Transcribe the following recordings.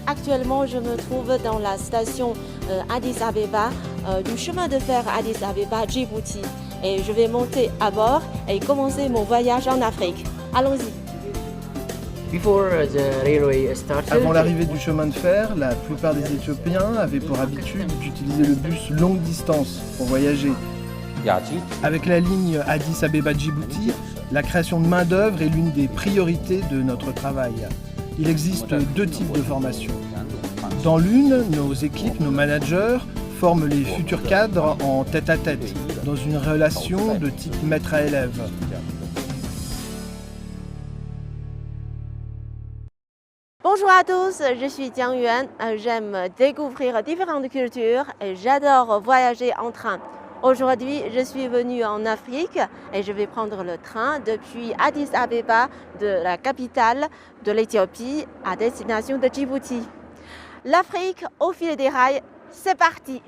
Actuellement, je me trouve dans la station Addis Abeba du chemin de fer Addis Abeba-Djibouti. Et je vais monter à bord et commencer mon voyage en Afrique. Allons-y. Avant l'arrivée du chemin de fer, la plupart des Éthiopiens avaient pour habitude d'utiliser le bus longue distance pour voyager. Avec la ligne Addis Abeba-Djibouti, la création de main-d'œuvre est l'une des priorités de notre travail. Il existe deux types de formation. Dans l'une, nos équipes, nos managers, forment les futurs cadres en tête-à-tête, dans une relation de type maître à élève. Bonjour à tous, je suis Jiang Yuan. J'aime découvrir différentes cultures et j'adore voyager en train. Aujourd'hui, je suis venue en Afrique et je vais prendre le train depuis Addis Abeba, de la capitale de l'Éthiopie, à destination de Djibouti. L'Afrique au fil des rails, c'est parti!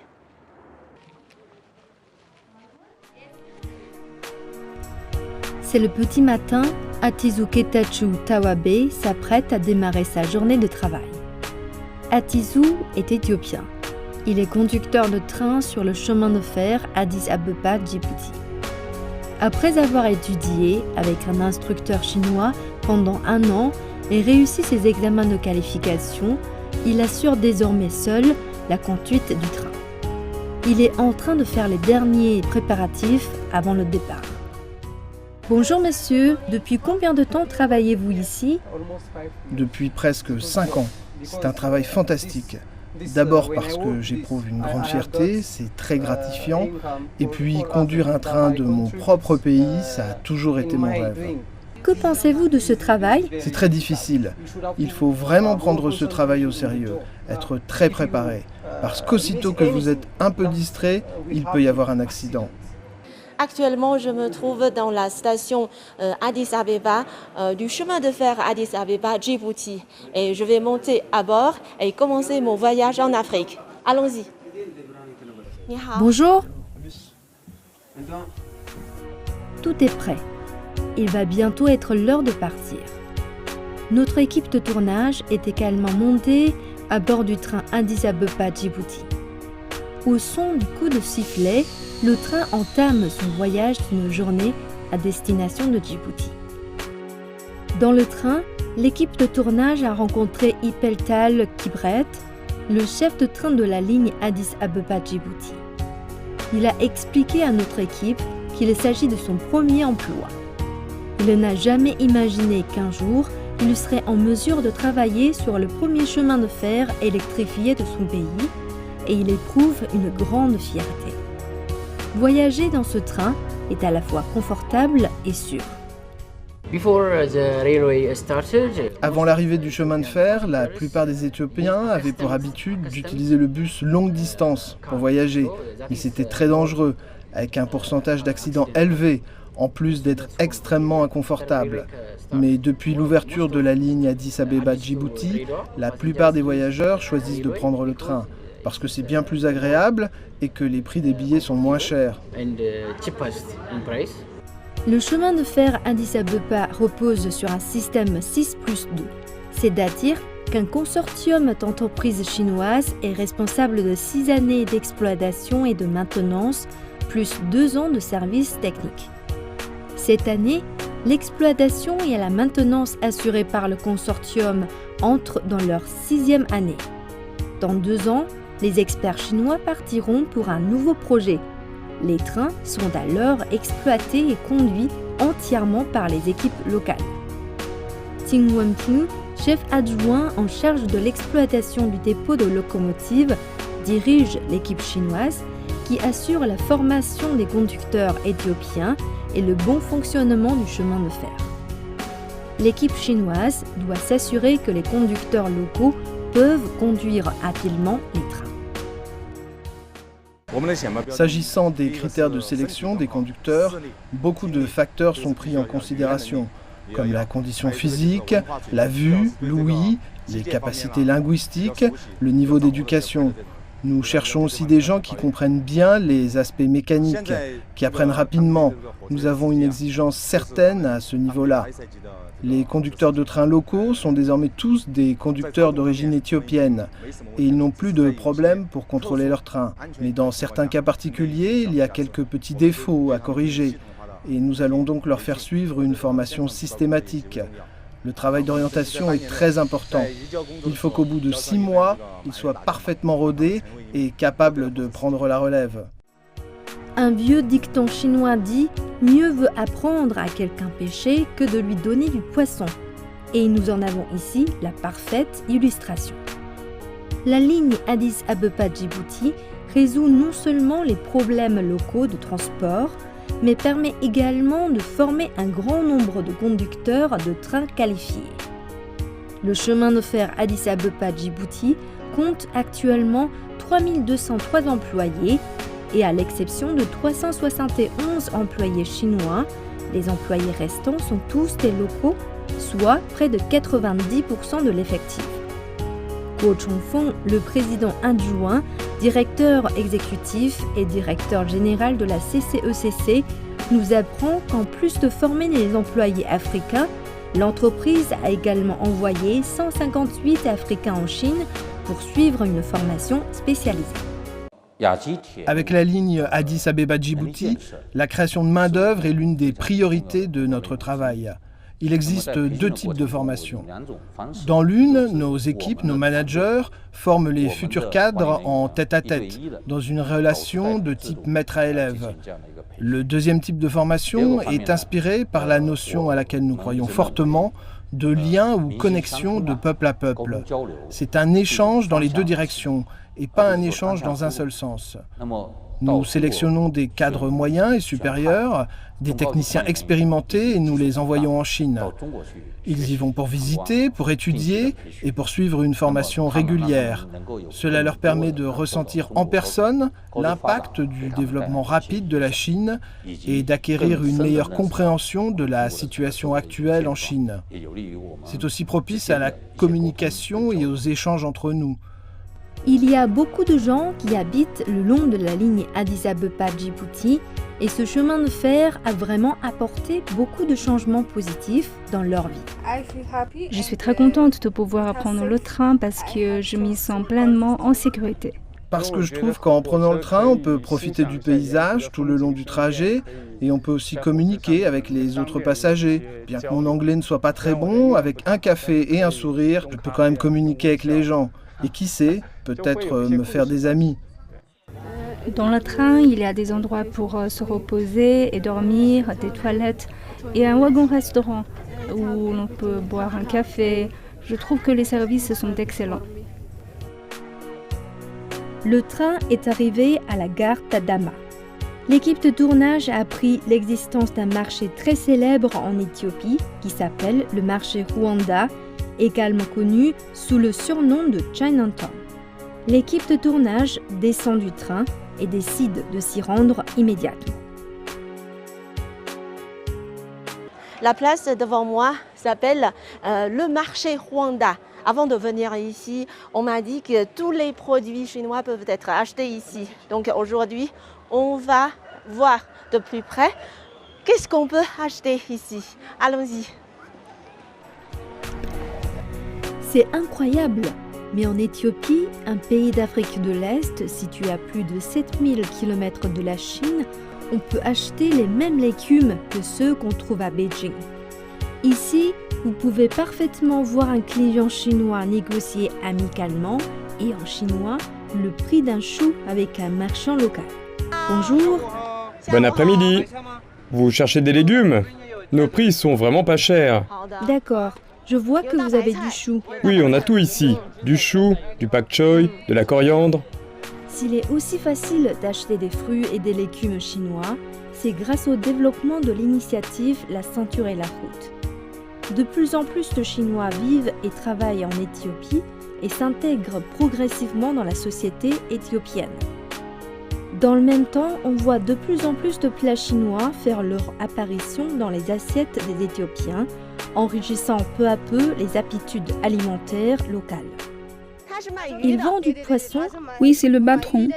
C'est le petit matin, Atizu Ketachu Tawabe s'apprête à démarrer sa journée de travail. Atizu est éthiopien. Il est conducteur de train sur le chemin de fer Addis Abeba-Djibouti. Après avoir étudié avec un instructeur chinois pendant 1 an et réussi ses examens de qualification, il assure désormais seul la conduite du train. Il est en train de faire les derniers préparatifs avant le départ. Bonjour monsieur, depuis combien de temps travaillez-vous ici? Depuis presque 5 ans. C'est un travail fantastique. D'abord parce que j'éprouve une grande fierté, c'est très gratifiant. Et puis conduire un train de mon propre pays, ça a toujours été mon rêve. Que pensez-vous de ce travail? C'est très difficile. Il faut vraiment prendre ce travail au sérieux, être très préparé. Parce qu'aussitôt que vous êtes un peu distrait, il peut y avoir un accident. Actuellement, je me trouve dans la station Addis Abeba du chemin de fer Addis Abeba-Djibouti. Et je vais monter à bord et commencer mon voyage en Afrique. Allons-y. Bonjour. Tout est prêt. Il va bientôt être l'heure de partir. Notre équipe de tournage est également montée à bord du train Addis Abeba-Djibouti. Au son du coup de sifflet, le train entame son voyage d'une journée à destination de Djibouti. Dans le train, l'équipe de tournage a rencontré Ipeltal Kibret, le chef de train de la ligne Addis Abeba-Djibouti. Il a expliqué à notre équipe qu'il s'agit de son premier emploi. Il n'a jamais imaginé qu'un jour, il serait en mesure de travailler sur le premier chemin de fer électrifié de son pays et il éprouve une grande fierté. Voyager dans ce train est à la fois confortable et sûr. Avant l'arrivée du chemin de fer, la plupart des Éthiopiens avaient pour habitude d'utiliser le bus longue distance pour voyager. Mais c'était très dangereux, avec un pourcentage d'accidents élevé, en plus d'être extrêmement inconfortable. Mais depuis l'ouverture de la ligne Addis Abeba-Djibouti, la plupart des voyageurs choisissent de prendre le train, parce que c'est bien plus agréable et que les prix des billets sont moins chers. Le chemin de fer Addis Abeba repose sur un système 6+2. C'est-à-dire qu'un consortium d'entreprises chinoises est responsable de 6 années d'exploitation et de maintenance, plus 2 ans de services techniques. Cette année, l'exploitation et la maintenance assurée par le consortium entrent dans leur 6e année. Dans 2 ans, les experts chinois partiront pour un nouveau projet. Les trains sont alors exploités et conduits entièrement par les équipes locales. Ting Wenping, chef adjoint en charge de l'exploitation du dépôt de locomotives, dirige l'équipe chinoise qui assure la formation des conducteurs éthiopiens et le bon fonctionnement du chemin de fer. L'équipe chinoise doit s'assurer que les conducteurs locaux peuvent conduire habilement les trains. S'agissant des critères de sélection des conducteurs, beaucoup de facteurs sont pris en considération, comme la condition physique, la vue, l'ouïe, les capacités linguistiques, le niveau d'éducation. Nous cherchons aussi des gens qui comprennent bien les aspects mécaniques, qui apprennent rapidement. Nous avons une exigence certaine à ce niveau-là. Les conducteurs de trains locaux sont désormais tous des conducteurs d'origine éthiopienne et ils n'ont plus de problème pour contrôler leur train. Mais dans certains cas particuliers, il y a quelques petits défauts à corriger et nous allons donc leur faire suivre une formation systématique. Le travail d'orientation est très important. Il faut qu'au bout de 6 mois, ils soient parfaitement rodés et capables de prendre la relève. Un vieux dicton chinois dit « Mieux vaut apprendre à quelqu'un pêcher que de lui donner du poisson ». Et nous en avons ici la parfaite illustration. La ligne Addis Abeba-Djibouti résout non seulement les problèmes locaux de transport, mais permet également de former un grand nombre de conducteurs de trains qualifiés. Le chemin de fer Addis Abeba-Djibouti compte actuellement 3203 employés et à l'exception de 371 employés chinois, les employés restants sont tous des locaux, soit près de 90% de l'effectif. Guo Chongfeng, le président adjoint, directeur exécutif et directeur général de la CCECC, nous apprend qu'en plus de former les employés africains, l'entreprise a également envoyé 158 Africains en Chine pour suivre une formation spécialisée. Avec la ligne Addis Abeba-Djibouti, la création de main-d'œuvre est l'une des priorités de notre travail. Il existe 2 types de formations. Dans l'une, nos équipes, nos managers, forment les futurs cadres en tête-à-tête, dans une relation de type maître à élève. Le deuxième type de formation est inspiré par la notion à laquelle nous croyons fortement de lien ou connexion de peuple à peuple. C'est un échange dans les 2 directions et pas un échange dans un seul sens. Nous sélectionnons des cadres moyens et supérieurs, des techniciens expérimentés et nous les envoyons en Chine. Ils y vont pour visiter, pour étudier et pour suivre une formation régulière. Cela leur permet de ressentir en personne l'impact du développement rapide de la Chine et d'acquérir une meilleure compréhension de la situation actuelle en Chine. C'est aussi propice à la communication et aux échanges entre nous. Il y a beaucoup de gens qui habitent le long de la ligne Addis Abeba-Djibouti et ce chemin de fer a vraiment apporté beaucoup de changements positifs dans leur vie. Je suis très contente de pouvoir prendre le train parce que je m'y sens pleinement en sécurité. Parce que je trouve qu'en prenant le train, on peut profiter du paysage tout le long du trajet et on peut aussi communiquer avec les autres passagers. Bien que mon anglais ne soit pas très bon, avec un café et un sourire, je peux quand même communiquer avec les gens. Et qui sait, peut-être me faire des amis. Dans le train, il y a des endroits pour se reposer et dormir, des toilettes et un wagon-restaurant où l'on peut boire un café. Je trouve que les services sont excellents. Le train est arrivé à la gare Tadama. L'équipe de tournage a appris l'existence d'un marché très célèbre en Éthiopie qui s'appelle le marché Rwanda, également connu sous le surnom de Chinatown. L'équipe de tournage descend du train et décide de s'y rendre immédiatement. La place devant moi s'appelle le marché Rwanda. Avant de venir ici, on m'a dit que tous les produits chinois peuvent être achetés ici. Donc aujourd'hui, on va voir de plus près qu'est-ce qu'on peut acheter ici. Allons-y. C'est incroyable, mais en Éthiopie, un pays d'Afrique de l'Est situé à plus de 7000 km de la Chine, on peut acheter les mêmes légumes que ceux qu'on trouve à Beijing. Ici, vous pouvez parfaitement voir un client chinois négocier amicalement et en chinois le prix d'un chou avec un marchand local. Bonjour. Bon après-midi. Vous cherchez des légumes? Nos prix sont vraiment pas chers. D'accord. Je vois que vous avez du chou. Oui, on a tout ici. Du chou, du pak choy, de la coriandre. S'il est aussi facile d'acheter des fruits et des légumes chinois, c'est grâce au développement de l'initiative La Ceinture et la Route. De plus en plus de Chinois vivent et travaillent en Éthiopie et s'intègrent progressivement dans la société éthiopienne. Dans le même temps, on voit de plus en plus de plats chinois faire leur apparition dans les assiettes des Éthiopiens, enrichissant peu à peu les habitudes alimentaires locales. Il vend du poisson? Oui, c'est le patron.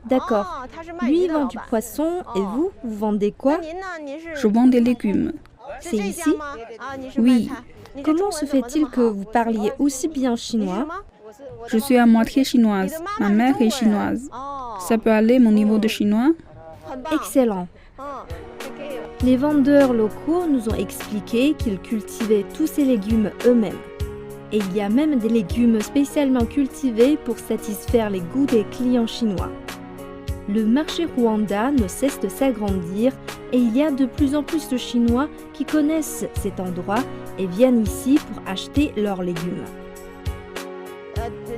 D'accord. Lui vend du poisson et vous vendez quoi? Je vends des légumes. C'est ici? Oui, Comment se fait-il que vous parliez aussi bien chinois? je suis à moitié chinoise. Ma mère est chinoise. Ça peut aller mon niveau de chinois? Excellent. Les vendeurs locaux nous ont expliqué qu'ils cultivaient tous ces légumes eux-mêmes. Et il y a même des légumes spécialement cultivés pour satisfaire les goûts des clients chinois. Le marché Rwanda ne cesse de s'agrandir et il y a de plus en plus de Chinois qui connaissent cet endroit et viennent ici pour acheter leurs légumes.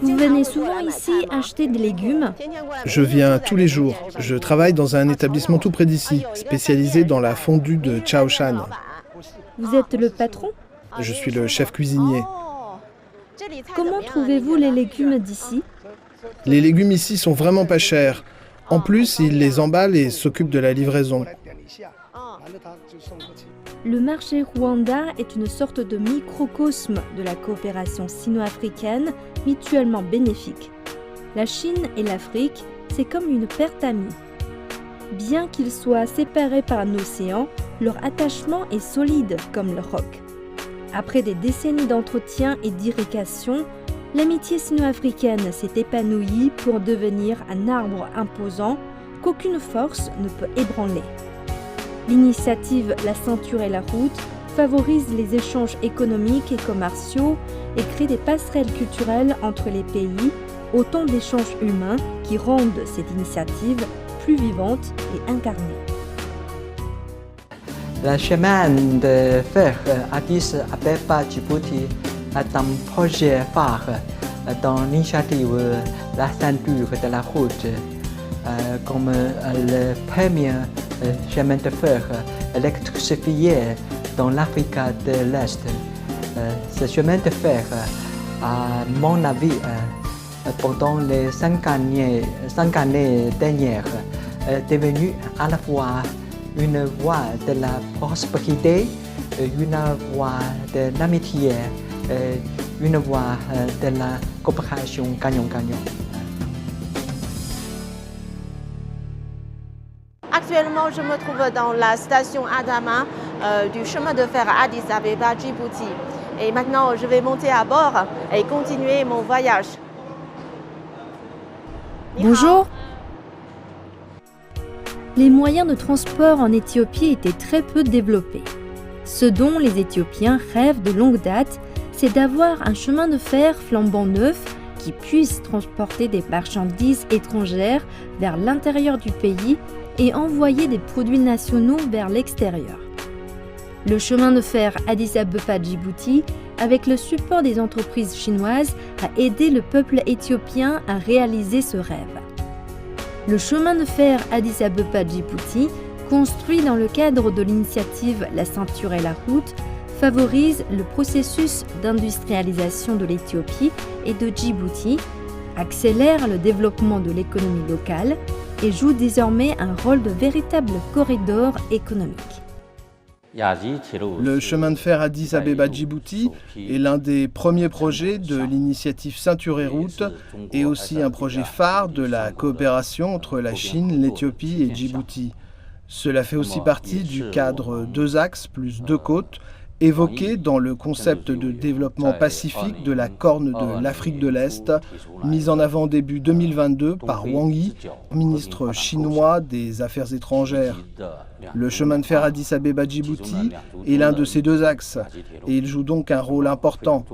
Vous venez souvent ici acheter des légumes? Je viens tous les jours. Je travaille dans un établissement tout près d'ici, spécialisé dans la fondue de Chaoshan. Vous êtes le patron? Je suis le chef cuisinier. Comment trouvez-vous les légumes d'ici? Les légumes ici sont vraiment pas chers. En plus, ils les emballent et s'occupent de la livraison. Le marché Rwanda est une sorte de microcosme de la coopération sino-africaine mutuellement bénéfique. La Chine et l'Afrique, c'est comme une paire d'amis. Bien qu'ils soient séparés par un océan, leur attachement est solide comme le roc. Après des décennies d'entretien et d'irrigation, l'amitié sino-africaine s'est épanouie pour devenir un arbre imposant qu'aucune force ne peut ébranler. L'initiative La Ceinture et la Route favorise les échanges économiques et commerciaux et crée des passerelles culturelles entre les pays, autant d'échanges humains qui rendent cette initiative plus vivante et incarnée. Le chemin de fer Addis Abeba-Djibouti est un projet phare dans l'initiative La Ceinture de la Route, comme le premier chemin de fer électrifié dans l'Afrique de l'Est. Ce chemin de fer, à mon avis, pendant les 5 années dernières, est devenu à la fois une voie de la prospérité, une voie de l'amitié, une voie de la coopération gagnant-gagnant. Actuellement, je me trouve dans la station Adama du chemin de fer Addis Abeba-Djibouti. Et maintenant, je vais monter à bord et continuer mon voyage. Bonjour. Les moyens de transport en Éthiopie étaient très peu développés. Ce dont les Éthiopiens rêvent de longue date, c'est d'avoir un chemin de fer flambant neuf qui puisse transporter des marchandises étrangères vers l'intérieur du pays et envoyer des produits nationaux vers l'extérieur. Le chemin de fer Addis Abeba-Djibouti, avec le support des entreprises chinoises, a aidé le peuple éthiopien à réaliser ce rêve. Le chemin de fer Addis Abeba-Djibouti, construit dans le cadre de l'initiative La Ceinture et la Route, favorise le processus d'industrialisation de l'Éthiopie et de Djibouti, accélère le développement de l'économie locale et joue désormais un rôle de véritable corridor économique. Le chemin de fer Addis Abeba-Djibouti est l'un des premiers projets de l'initiative Ceinture et Route et aussi un projet phare de la coopération entre la Chine, l'Éthiopie et Djibouti. Cela fait aussi partie du cadre 2 axes plus 2 côtes évoqué dans le concept de développement pacifique de la Corne de l'Afrique de l'Est, mis en avant début 2022 par Wang Yi, ministre chinois des Affaires étrangères. Le chemin de fer Addis Abeba-Djibouti est l'un de ces 2 axes et il joue donc un rôle important.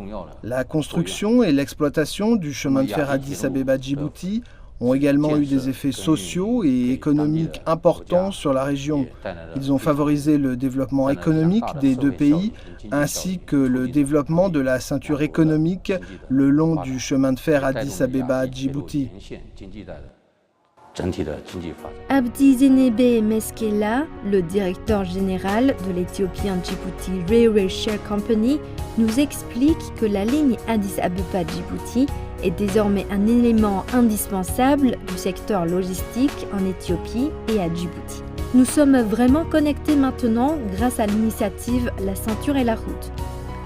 La construction et l'exploitation du chemin de fer Addis Abeba-Djibouti ont également eu des effets sociaux et économiques importants sur la région. Ils ont favorisé le développement économique des 2 pays, ainsi que le développement de la ceinture économique le long du chemin de fer Addis Abeba-Djibouti. Abdi Zenebe Meskela, le directeur général de l'Ethiopian Djibouti Railway Share Company, nous explique que la ligne Addis Abeba-Djibouti est désormais un élément indispensable du secteur logistique en Éthiopie et à Djibouti. Nous sommes vraiment connectés maintenant grâce à l'initiative La Ceinture et la Route,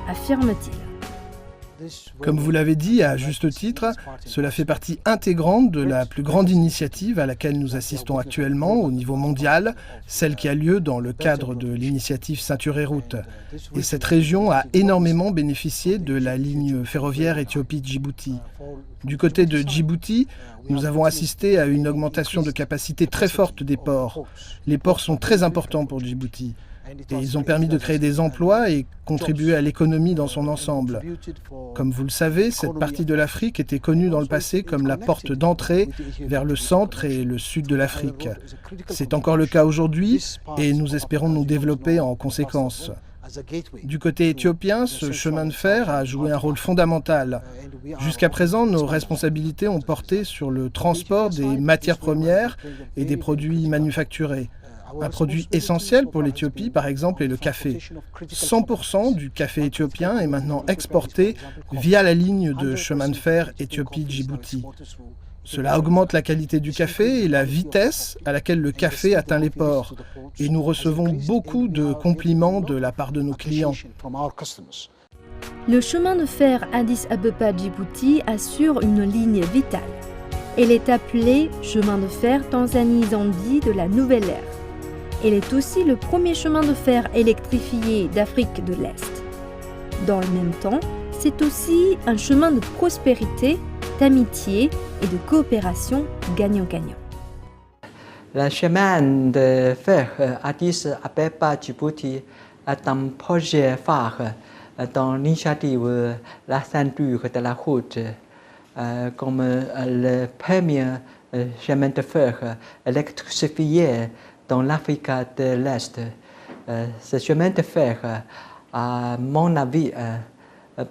affirme-t-il. Comme vous l'avez dit à juste titre, cela fait partie intégrante de la plus grande initiative à laquelle nous assistons actuellement au niveau mondial, celle qui a lieu dans le cadre de l'initiative Ceinture et Route. Et cette région a énormément bénéficié de la ligne ferroviaire Éthiopie-Djibouti. Du côté de Djibouti, nous avons assisté à une augmentation de capacité très forte des ports. Les ports sont très importants pour Djibouti. Et ils ont permis de créer des emplois et contribuer à l'économie dans son ensemble. Comme vous le savez, cette partie de l'Afrique était connue dans le passé comme la porte d'entrée vers le centre et le sud de l'Afrique. C'est encore le cas aujourd'hui et nous espérons nous développer en conséquence. Du côté éthiopien, ce chemin de fer a joué un rôle fondamental. Jusqu'à présent, nos responsabilités ont porté sur le transport des matières premières et des produits manufacturés. Un produit essentiel pour l'Éthiopie, par exemple, est le café. 100% du café éthiopien est maintenant exporté via la ligne de chemin de fer Éthiopie-Djibouti. Cela augmente la qualité du café et la vitesse à laquelle le café atteint les ports. Et nous recevons beaucoup de compliments de la part de nos clients. Le chemin de fer Addis Abeba-Djibouti assure une ligne vitale. Elle est appelée chemin de fer Tanzanie-Zambie de la nouvelle ère. Elle est aussi le premier chemin de fer électrifié d'Afrique de l'Est. Dans le même temps, c'est aussi un chemin de prospérité, d'amitié et de coopération gagnant-gagnant. Le chemin de fer Addis Abeba-Djibouti est un projet phare dans l'initiative La Ceinture de la Route, comme le premier chemin de fer électrifié dans l'Afrique de l'Est. Ce chemin de fer, à mon avis,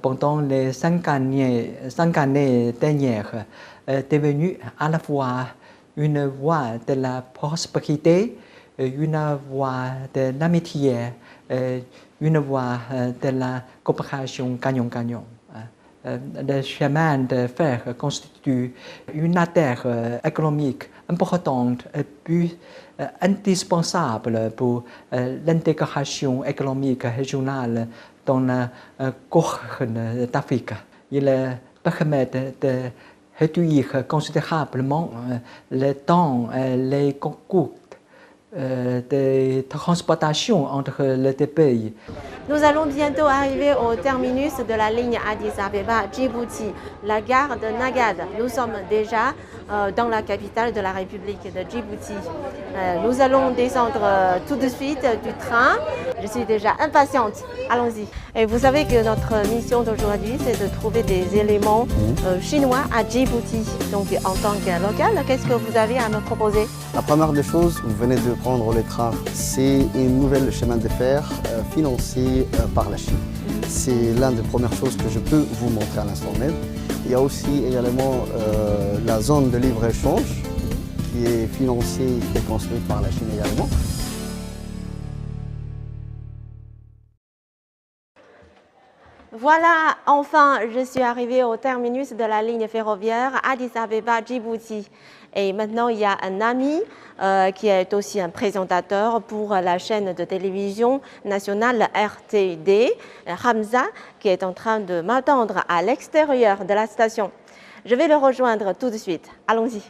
pendant les 5 années dernières, est devenu à la fois une voie de la prospérité, une voie de l'amitié, une voie de la coopération gagnant-gagnant. Le chemin de fer constitue une artère économique importante et puis indispensable pour l'intégration économique régionale dans la Corne d'Afrique. Il permet de réduire considérablement le temps et les coûts de transportation entre les deux pays. Nous allons bientôt arriver au terminus de la ligne Addis Abeba-Djibouti, la gare de Nagad. Nous sommes déjà dans la capitale de la République de Djibouti. Nous allons descendre tout de suite du train. Je suis déjà impatiente. Allons-y. Et vous savez que notre mission d'aujourd'hui, c'est de trouver des éléments chinois à Djibouti. Donc, en tant que local, qu'est-ce que vous avez à me proposer? La première des choses, vous venez de prendre le train. C'est une nouvelle chemin de fer financé par la Chine. C'est l'une des premières choses que je peux vous montrer à l'instant même. Il y a aussi également la zone de libre-échange qui est financée et construite par la Chine également. Voilà, enfin, je suis arrivée au terminus de la ligne ferroviaire Addis Abeba-Djibouti. Et maintenant, il y a un ami qui est aussi un présentateur pour la chaîne de télévision nationale RTD, Hamza, qui est en train de m'attendre à l'extérieur de la station. Je vais le rejoindre tout de suite. Allons-y.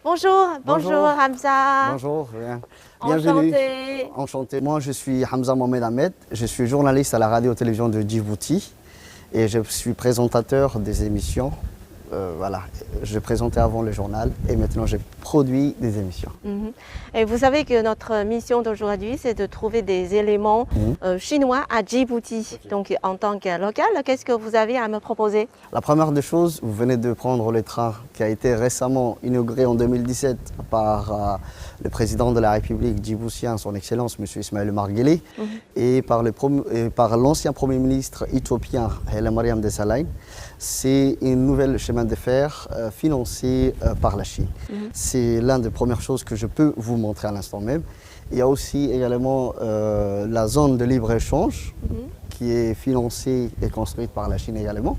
Bonjour, bonjour Hamza. Bonjour, bienvenue. Enchanté. Moi, je suis Hamza Mohamed Ahmed. Je suis journaliste à la radio-télévision de Djibouti et je suis présentateur des émissions. Voilà, je présentais avant le journal et maintenant je produis des émissions. Et vous savez que notre mission d'aujourd'hui, c'est de trouver des éléments chinois à Djibouti. Donc en tant que local, qu'est-ce que vous avez à me proposer? La première des choses, vous venez de prendre le train qui a été récemment inauguré en 2017 par le président de la République djiboutien, son Excellence, M. Ismaël Omar Guelleh, et par l'ancien Premier ministre éthiopien, Haile Mariam Desalegn. C'est une nouvelle chemin de fer financé par la Chine. C'est l'une des premières choses que je peux vous montrer à l'instant même. Il y a aussi également la zone de libre-échange qui est financée et construite par la Chine également.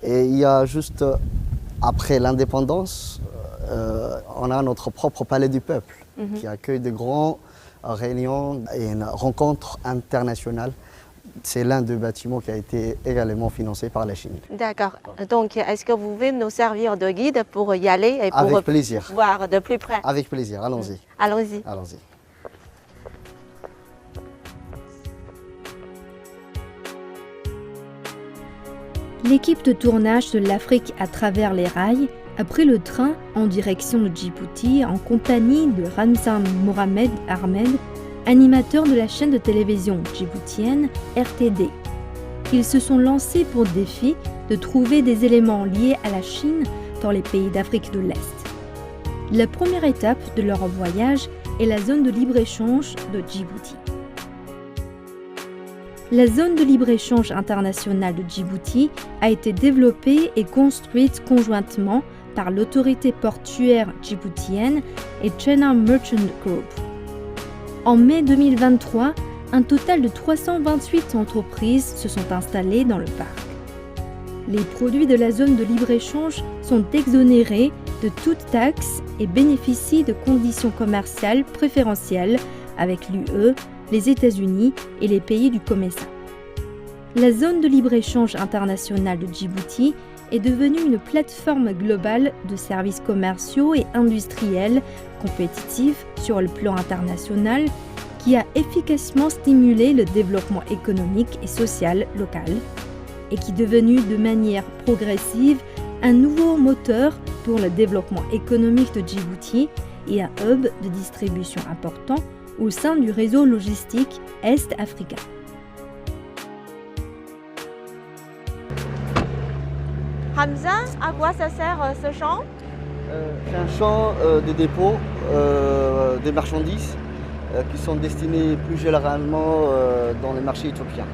Et il y a juste, après l'indépendance, on a notre propre palais du peuple qui accueille de grandes réunions et une rencontre internationale c'est l'un des bâtiments qui a été également financé par la Chine. D'accord. Donc, est-ce que vous pouvez nous servir de guide pour y aller et pour Avec plaisir. voir de plus près? Avec plaisir, allons-y. Allons-y. Allons-y. L'équipe de tournage de l'Afrique à travers les rails a pris le train en direction de Djibouti en compagnie de Ramzan Mohamed Ahmed, animateur de la chaîne de télévision djiboutienne RTD. Ils se sont lancés pour défi de trouver des éléments liés à la Chine dans les pays d'Afrique de l'Est. La première étape de leur voyage est la zone de libre-échange de Djibouti. La zone de libre-échange internationale de Djibouti a été développée et construite conjointement par l'autorité portuaire djiboutienne et China Merchant Group. En mai 2023, un total de 328 entreprises se sont installées dans le parc. Les produits de la zone de libre-échange sont exonérés de toute taxe et bénéficient de conditions commerciales préférentielles avec l'UE, les États-Unis et les pays du COMESA. La zone de libre-échange internationale de Djibouti est devenue une plateforme globale de services commerciaux et industriels compétitifs sur le plan international qui a efficacement stimulé le développement économique et social local et qui est devenu de manière progressive un nouveau moteur pour le développement économique de Djibouti et un hub de distribution important au sein du réseau logistique Est-Africain. Hamza, à quoi ça sert ce champ? C'est un champ de dépôt des marchandises qui sont destinées plus généralement dans les marchés éthiopiens.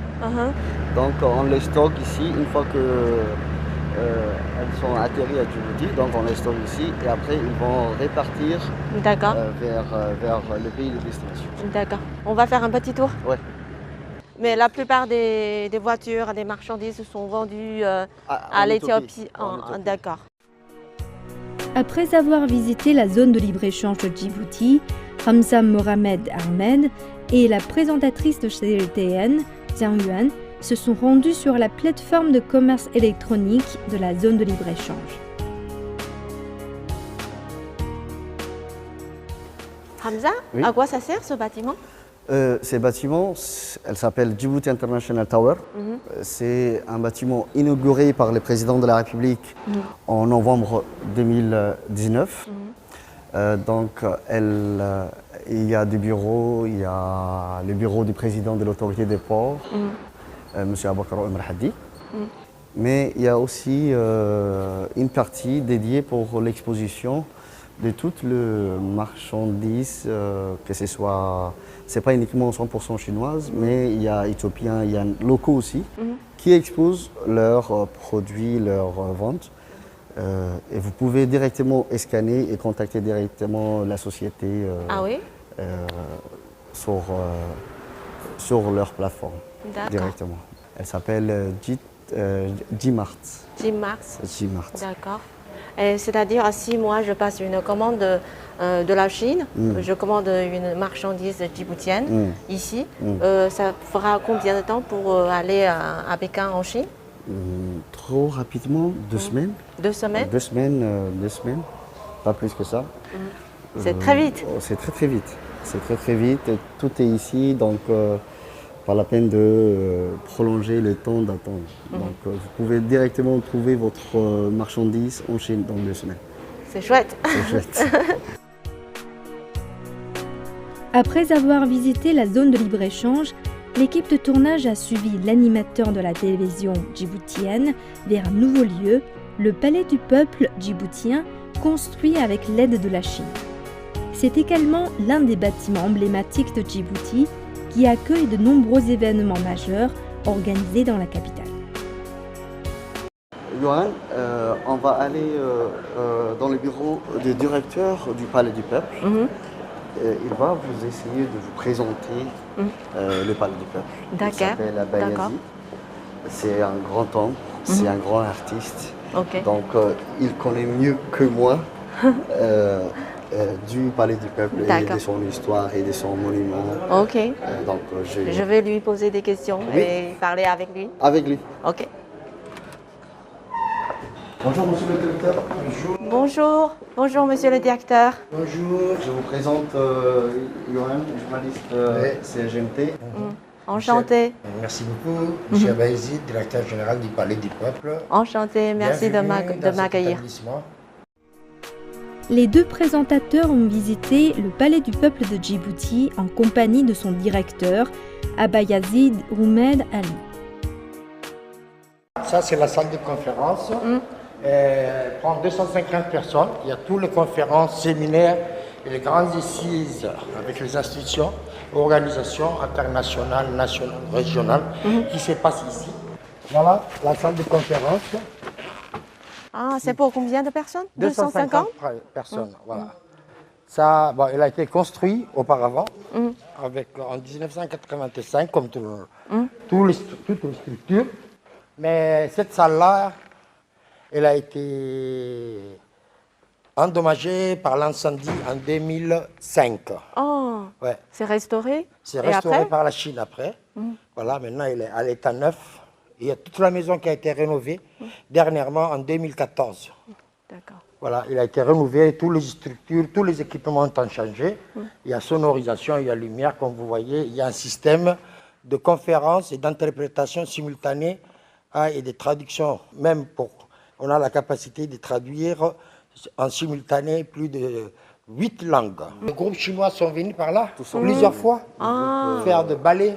Donc on les stocke ici une fois qu'elles sont atterries à Djibouti, donc on les stocke ici et après ils vont répartir vers le pays de destination. D'accord. On va faire un petit tour? Ouais. Mais la plupart des voitures, des marchandises sont vendues à l'Éthiopie. D'accord. Après avoir visité la zone de libre-échange de Djibouti, Ramzan Mohamed Ahmed et la présentatrice de CLTN, Zhang Yuan, se sont rendus sur la plateforme de commerce électronique de la zone de libre-échange. Hamza, oui. À quoi ça sert ce bâtiment? Ces bâtiments, elle s'appelle Djibouti International Tower. C'est un bâtiment inauguré par le président de la République en novembre 2019. Donc, il y a des bureaux, il y a le bureau du président de l'autorité des ports, M. Aboubakar Omar Hadi. Mais il y a aussi une partie dédiée pour l'exposition de toutes les marchandises, que ce soit, c'est pas uniquement 100% chinoise, mais il y a éthiopiens, il y a locaux aussi, qui exposent leurs produits, leurs ventes. Et vous pouvez directement scanner et contacter directement la société sur leur plateforme, directement. Elle s'appelle Gmart. Gmart. D'accord. C'est-à-dire, si moi je passe une commande de la Chine, je commande une marchandise djiboutienne ici, ça fera combien de temps pour aller à Pékin en Chine? Trop rapidement, 2 semaines. 2 semaines? 2 semaines, 2 semaines, pas plus que ça. C'est très vite. C'est très vite. C'est très vite. Tout est ici, donc pas la peine de prolonger le temps d'attente. Donc vous pouvez directement trouver votre marchandise en Chine dans 2 semaines. C'est chouette. C'est chouette. Après avoir visité la zone de libre-échange, l'équipe de tournage a suivi l'animateur de la télévision djiboutienne vers un nouveau lieu, le Palais du Peuple djiboutien, construit avec l'aide de la Chine. C'est également l'un des bâtiments emblématiques de Djibouti qui accueille de nombreux événements majeurs organisés dans la capitale. Johan, on va aller dans le bureau du directeur du Palais du Peuple. Il va vous essayer de vous présenter le Palais du Peuple. D'accord. Il s'appelle Abayazi. C'est un grand homme, c'est un grand artiste. Donc il connaît mieux que moi du Palais du Peuple et de son histoire et de son monument. Ok. Donc, je vais lui poser des questions et parler avec lui. Avec lui. Ok. Bonjour monsieur le directeur. Bonjour. Bonjour. Bonjour monsieur le directeur. Bonjour, je vous présente Johan, journaliste CGMT. Enchanté. Merci beaucoup, M. Abaïzi, directeur général du Palais du Peuple. Enchanté, merci de m'accueillir. Les deux présentateurs ont visité le Palais du Peuple de Djibouti en compagnie de son directeur, Abayazid Roumed Ali. Ça, c'est la salle de conférence. Elle prend 250 personnes. Il y a toutes les conférences, séminaires et les grandes assises avec les institutions, organisations internationales, nationales, régionales qui se passent ici. Voilà la salle de conférence. Ah, c'est pour combien de personnes? 250 personnes, voilà. Ça, bon, elle a été construite auparavant, en 1985, comme toutes les structures. Mais cette salle-là, elle a été endommagée par l'incendie en 2005. Oh, ouais. C'est restauré? C'est restauré par la Chine après. Voilà, maintenant elle est à l'état neuf. Il y a toute la maison qui a été rénovée dernièrement en 2014. D'accord. Voilà, il a été rénové, toutes les structures, tous les équipements ont changé. Il y a sonorisation, il y a lumière, comme vous voyez. Il y a un système de conférence et d'interprétation simultanée et de traduction. Même on a la capacité de traduire en simultané plus de 8 langues. Les groupes chinois sont venus par là plusieurs fois faire de ballet.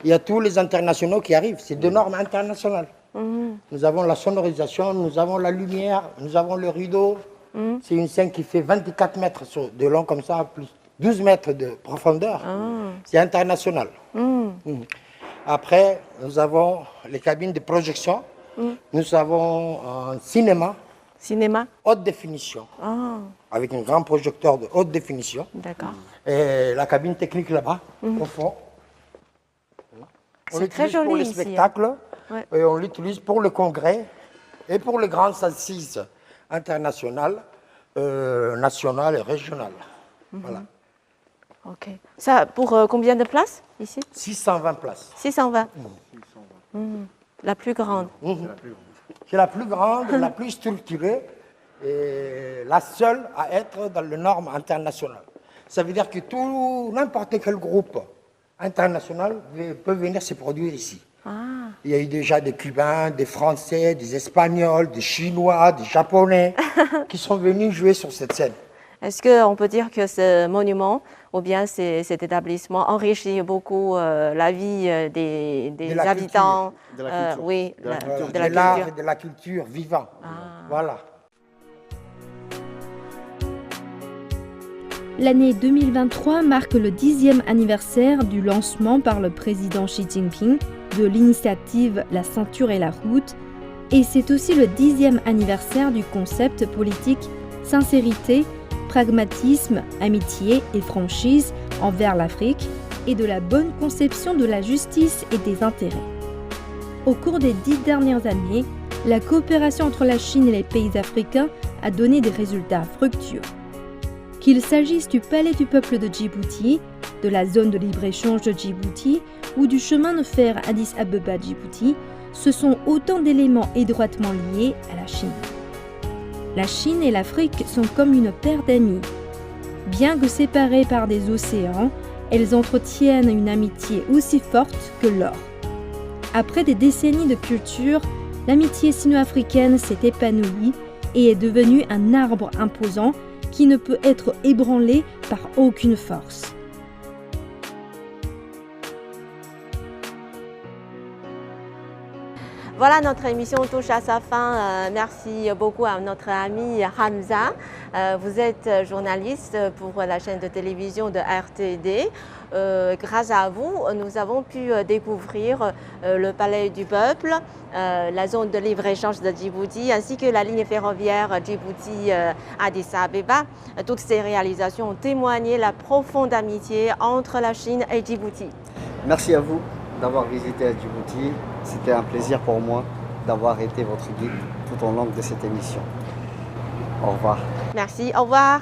Il y a tous les internationaux qui arrivent, c'est de normes internationales. Nous avons la sonorisation, nous avons la lumière, nous avons le rideau. C'est une scène qui fait 24 mètres de long comme ça, plus 12 mètres de profondeur. C'est international. Après, nous avons les cabines de projection. Nous avons un cinéma. Cinéma haute définition. Avec un grand projecteur de haute définition. D'accord. Et la cabine technique là-bas, au fond. C'est très joli pour les ici, spectacles, et on l'utilise pour le congrès et pour les grandes assises internationales, nationales et régionales. Voilà. Ok. Ça, pour combien de places ici? 620 places. 620. La plus grande. C'est la plus grande, la plus structurée et la seule à être dans les normes internationales. Ça veut dire que n'importe quel groupe international peut venir se produire ici. Il y a eu déjà des Cubains, des Français, des Espagnols, des Chinois, des Japonais qui sont venus jouer sur cette scène. Est-ce qu'on peut dire que ce monument ou bien cet établissement enrichit beaucoup la vie des habitants, de la culture. Oui, de l'art et de la culture vivant. Voilà. L'année 2023 marque le 10e anniversaire du lancement par le président Xi Jinping de l'initiative La ceinture et la route, et c'est aussi le 10e anniversaire du concept politique sincérité, pragmatisme, amitié et franchise envers l'Afrique et de la bonne conception de la justice et des intérêts. Au cours des 10 dernières années, la coopération entre la Chine et les pays africains a donné des résultats fructueux. Qu'il s'agisse du Palais du Peuple de Djibouti, de la zone de libre-échange de Djibouti ou du chemin de fer Addis Abeba-Djibouti, ce sont autant d'éléments étroitement liés à la Chine. La Chine et l'Afrique sont comme une paire d'amis. Bien que séparées par des océans, elles entretiennent une amitié aussi forte que l'or. Après des décennies de culture, l'amitié sino-africaine s'est épanouie et est devenue un arbre imposant qui ne peut être ébranlé par aucune force. Voilà, notre émission touche à sa fin. Merci beaucoup à notre ami Hamza. Vous êtes journaliste pour la chaîne de télévision de RTD. Grâce à vous, nous avons pu découvrir le Palais du Peuple, la zone de libre-échange de Djibouti, ainsi que la ligne ferroviaire Djibouti-Addis Abeba. Toutes ces réalisations ont témoigné la profonde amitié entre la Chine et Djibouti. Merci à vous d'avoir visité Djibouti. C'était un plaisir pour moi d'avoir été votre guide tout au long de cette émission. Au revoir. Merci, au revoir.